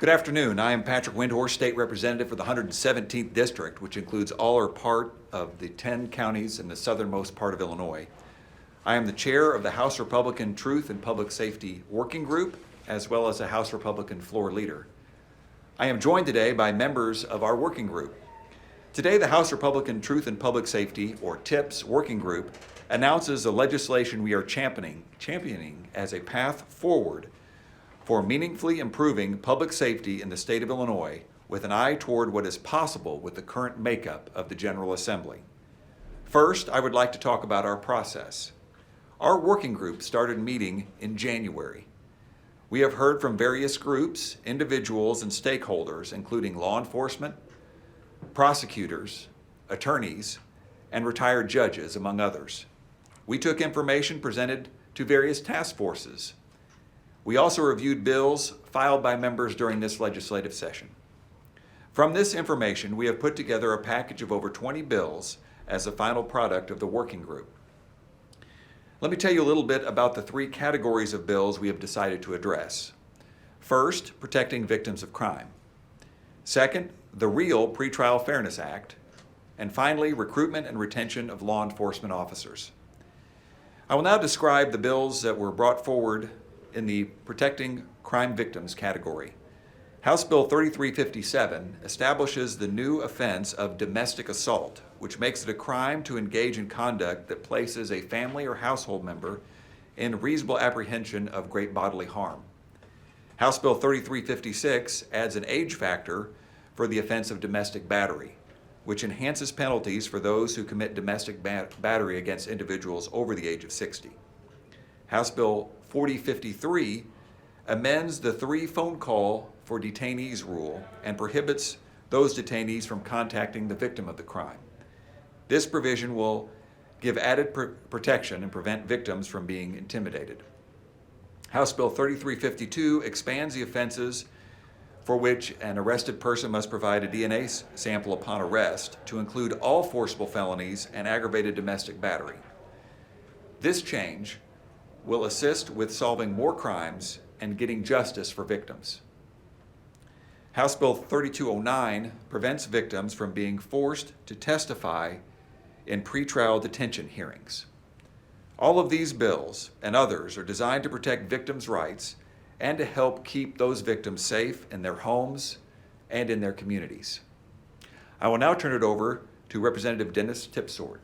Good afternoon. I am Patrick Windhorst, State Representative for the 117th District, which includes all or part of the 10 counties in the southernmost part of Illinois. I am the chair of the House Republican Truth and Public Safety Working Group, as well as a House Republican floor leader. I am joined today by members of our working group. Today, the House Republican Truth and Public Safety, or TIPS, Working Group announces the legislation we are championing as a path forward for meaningfully improving public safety in the state of Illinois with an eye toward what is possible with the current makeup of the General Assembly. First, I would like to talk about our process. Our working group started meeting in January. We have heard from various groups, individuals, and stakeholders, including law enforcement, prosecutors, attorneys, and retired judges, among others. We took information presented to various task forces. We also reviewed bills filed by members during this legislative session. From this information, we have put together a package of over 20 bills as the final product of the working group. Let me tell you a little bit about the three categories of bills we have decided to address. First, protecting victims of crime. Second, the Real Pretrial Fairness Act. And finally, recruitment and retention of law enforcement officers. I will now describe the bills that were brought forward in the Protecting Crime Victims category. House Bill 3357 establishes the new offense of domestic assault, which makes it a crime to engage in conduct that places a family or household member in reasonable apprehension of great bodily harm. House Bill 3356 adds an age factor for the offense of domestic battery, which enhances penalties for those who commit domestic battery against individuals over the age of 60. House Bill 4053 amends the 3 phone call for detainees rule and prohibits those detainees from contacting the victim of the crime. This provision will give added protection and prevent victims from being intimidated. House Bill 3352 expands the offenses for which an arrested person must provide a DNA sample upon arrest to include all forcible felonies and aggravated domestic battery. This change will assist with solving more crimes and getting justice for victims. House Bill 3209 prevents victims from being forced to testify in pretrial detention hearings. All of these bills and others are designed to protect victims' rights and to help keep those victims safe in their homes and in their communities. I will now turn it over to Representative Dennis Tipsord.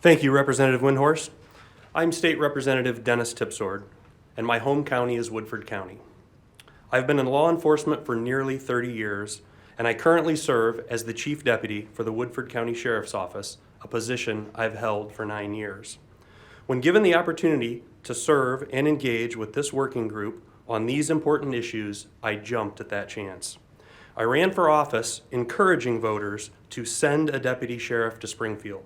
Thank you, Representative Windhorst. I'm State Representative Dennis Tipsord, and my home county is Woodford County. I've been in law enforcement for nearly 30 years, and I currently serve as the Chief Deputy for the Woodford County Sheriff's Office, a position I've held for 9 years. When given the opportunity to serve and engage with this working group on these important issues, I jumped at that chance. I ran for office encouraging voters to send a deputy sheriff to Springfield,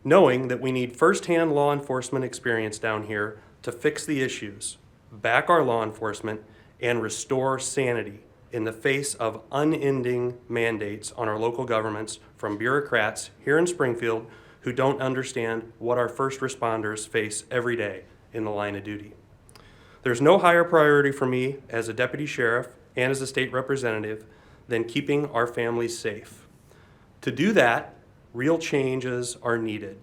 knowing that we need firsthand law enforcement experience down here to fix the issues, back our law enforcement, and restore sanity in the face of unending mandates on our local governments from bureaucrats here in Springfield who don't understand what our first responders face every day in the line of duty. There's no higher priority for me as a deputy sheriff and as a state representative than keeping our families safe. To do that, real changes are needed.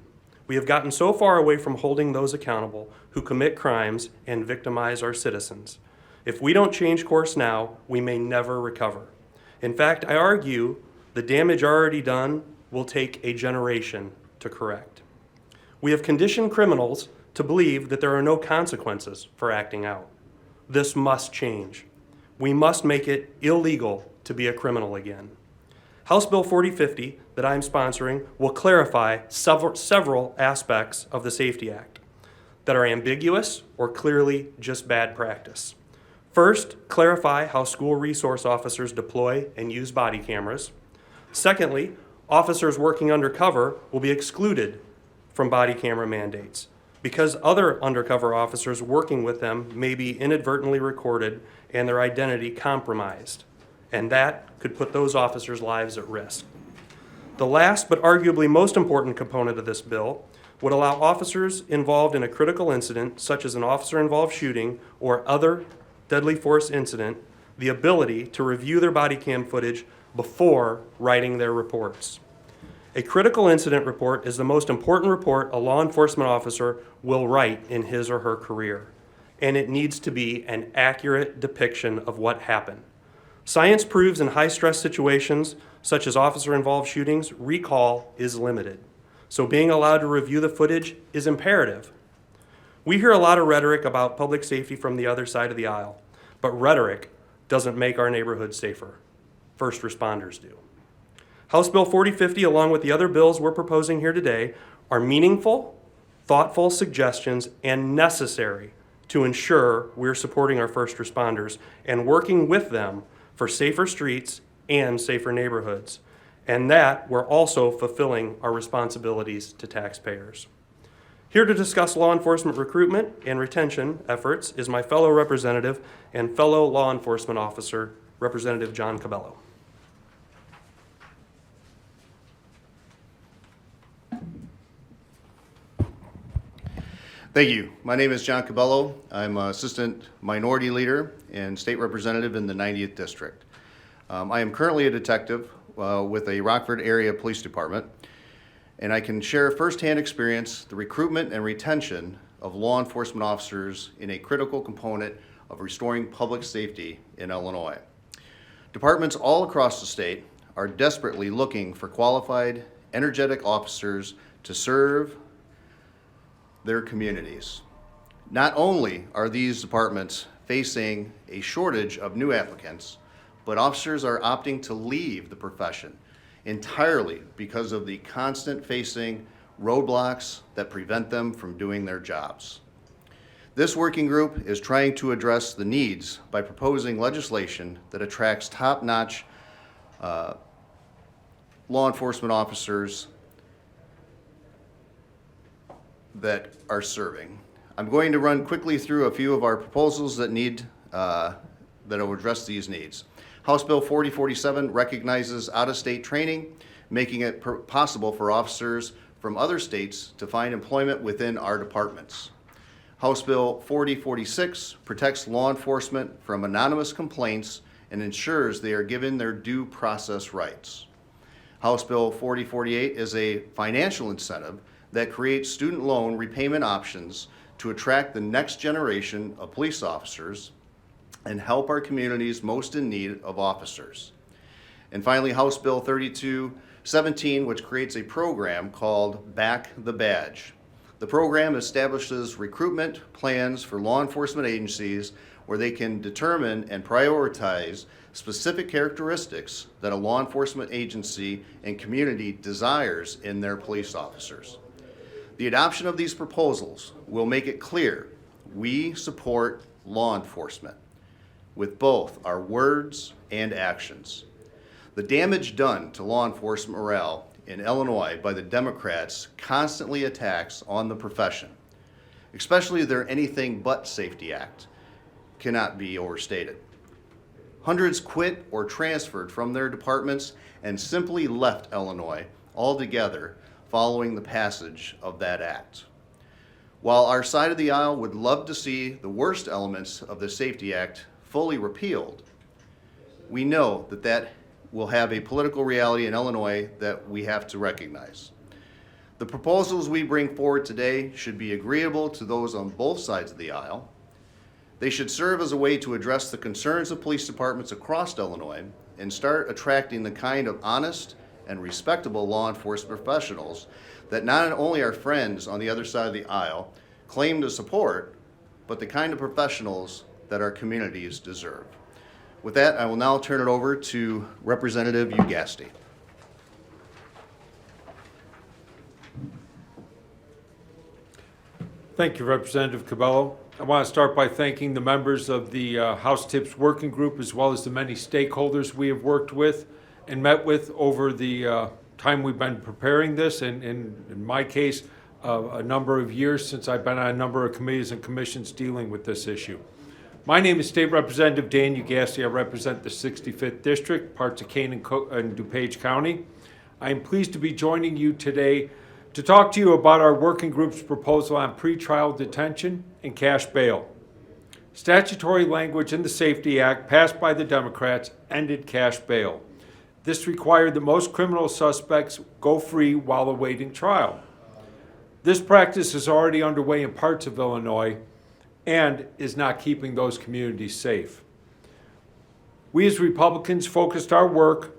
We have gotten so far away from holding those accountable who commit crimes and victimize our citizens. If we don't change course now, we may never recover. In fact, I argue the damage already done will take a generation to correct. We have conditioned criminals to believe that there are no consequences for acting out. This must change. We must make it illegal to be a criminal again. House Bill 4050 that I'm sponsoring will clarify several aspects of the Safety Act that are ambiguous or clearly just bad practice. First, clarify how school resource officers deploy and use body cameras. Secondly, officers working undercover will be excluded from body camera mandates because other undercover officers working with them may be inadvertently recorded and their identity compromised, and that could put those officers' lives at risk. The last but arguably most important component of this bill would allow officers involved in a critical incident, such as an officer-involved shooting or other deadly force incident, the ability to review their body cam footage before writing their reports. A critical incident report is the most important report a law enforcement officer will write in his or her career, and it needs to be an accurate depiction of what happened. Science proves in high-stress situations, such as officer-involved shootings, recall is limited. So being allowed to review the footage is imperative. We hear a lot of rhetoric about public safety from the other side of the aisle, but rhetoric doesn't make our neighborhoods safer. First responders do. House Bill 4050, along with the other bills we're proposing here today, are meaningful, thoughtful suggestions and necessary to ensure we're supporting our first responders and working with them for safer streets and safer neighborhoods, and that we're also fulfilling our responsibilities to taxpayers. Here to discuss law enforcement recruitment and retention efforts is my fellow representative and fellow law enforcement officer, Representative John Cabello. Thank you. My name is John Cabello. I'm Assistant Minority Leader and State Representative in the 90th District. I am currently a detective with a Rockford Area Police Department, and I can share firsthand experience the recruitment and retention of law enforcement officers in a critical component of restoring public safety in Illinois. Departments all across the state are desperately looking for qualified, energetic officers to serve their communities. Not only are these departments facing a shortage of new applicants, but officers are opting to leave the profession entirely because of the constant facing roadblocks that prevent them from doing their jobs. This working group is trying to address the needs by proposing legislation that attracts top-notch law enforcement officers that are serving. I'm going to run quickly through a few of our proposals that will address these needs. House Bill 4047 recognizes out-of-state training, making it possible for officers from other states to find employment within our departments. House Bill 4046 protects law enforcement from anonymous complaints and ensures they are given their due process rights. House Bill 4048 is a financial incentive that creates student loan repayment options to attract the next generation of police officers and help our communities most in need of officers. And finally, House Bill 3217, which creates a program called Back the Badge. The program establishes recruitment plans for law enforcement agencies where they can determine and prioritize specific characteristics that a law enforcement agency and community desires in their police officers. The adoption of these proposals will make it clear we support law enforcement with both our words and actions. The damage done to law enforcement morale in Illinois by the Democrats' constantly attacks on the profession, especially their Anything But Safety Act, cannot be overstated. Hundreds quit or transferred from their departments and simply left Illinois altogether following the passage of that act. While our side of the aisle would love to see the worst elements of the Safety Act fully repealed, we know that will have a political reality in Illinois that we have to recognize. The proposals we bring forward today should be agreeable to those on both sides of the aisle. They should serve as a way to address the concerns of police departments across Illinois and start attracting the kind of honest and respectable law enforcement professionals that not only our friends on the other side of the aisle claim to support, but the kind of professionals that our communities deserve. With that, I will now turn it over to Representative Ugasti. Thank you, Representative Cabello. I want to start by thanking the members of the House TIPS Working Group, as well as the many stakeholders we have worked with and met with over the time we've been preparing this, and in my case, a number of years since I've been on a number of committees and commissions dealing with this issue. My name is State Representative Dan Ugasti. I represent the 65th District, parts of Kane and DuPage County. I am pleased to be joining you today to talk to you about our working group's proposal on pretrial detention and cash bail. Statutory language in the Safety Act passed by the Democrats ended cash bail. This required that most criminal suspects go free while awaiting trial. This practice is already underway in parts of Illinois and is not keeping those communities safe. We as Republicans focused our work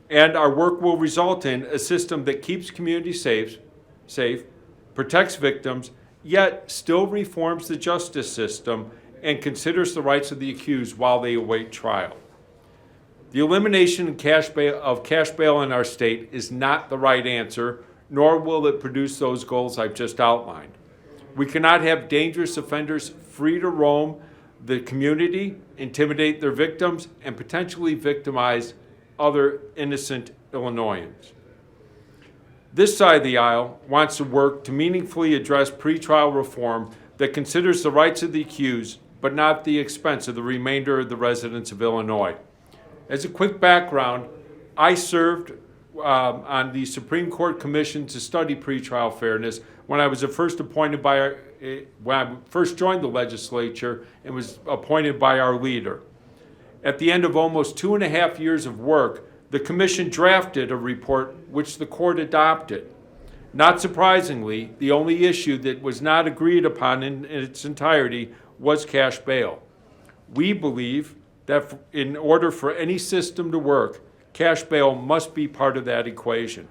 and our work will result in a system that keeps communities safe, protects victims, yet still reforms the justice system and considers the rights of the accused while they await trial. The elimination of cash bail in our state is not the right answer, nor will it produce those goals I've just outlined. We cannot have dangerous offenders free to roam the community, intimidate their victims, and potentially victimize other innocent Illinoisans. This side of the aisle wants to work to meaningfully address pretrial reform that considers the rights of the accused, but not at the expense of the remainder of the residents of Illinois. As a quick background, I served on the Supreme Court Commission to study pretrial fairness when I was first joined the legislature and was appointed by our leader. At the end of almost 2.5 years of work, the commission drafted a report which the court adopted. Not surprisingly, the only issue that was not agreed upon in its entirety was cash bail. We believe that in order for any system to work, cash bail must be part of that equation.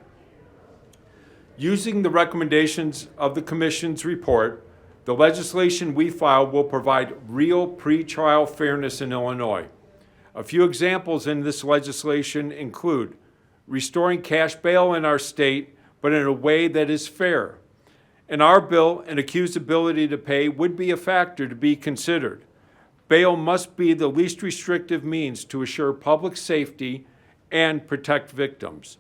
Using the recommendations of the commission's report, the legislation we filed will provide real pretrial fairness in Illinois. A few examples in this legislation include restoring cash bail in our state, but in a way that is fair. In our bill, an accused's ability to pay would be a factor to be considered. Bail must be the least restrictive means to assure public safety and protect victims.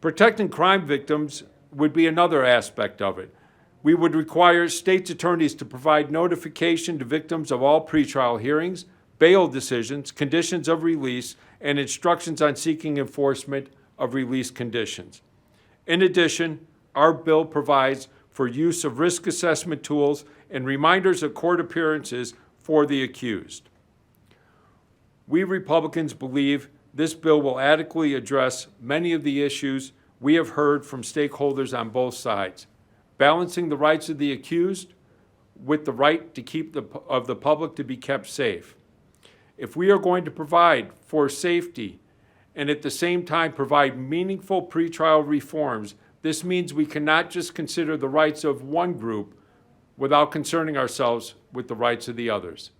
Protecting crime victims would be another aspect of it. We would require state's attorneys to provide notification to victims of all pretrial hearings, bail decisions, conditions of release, and instructions on seeking enforcement of release conditions. In addition, our bill provides for use of risk assessment tools and reminders of court appearances for the accused. We Republicans believe this bill will adequately address many of the issues we have heard from stakeholders on both sides, balancing the rights of the accused with the right to keep the public to be kept safe. If we are going to provide for safety and at the same time provide meaningful pretrial reforms, this means we cannot just consider the rights of one group without concerning ourselves with the rights of the others.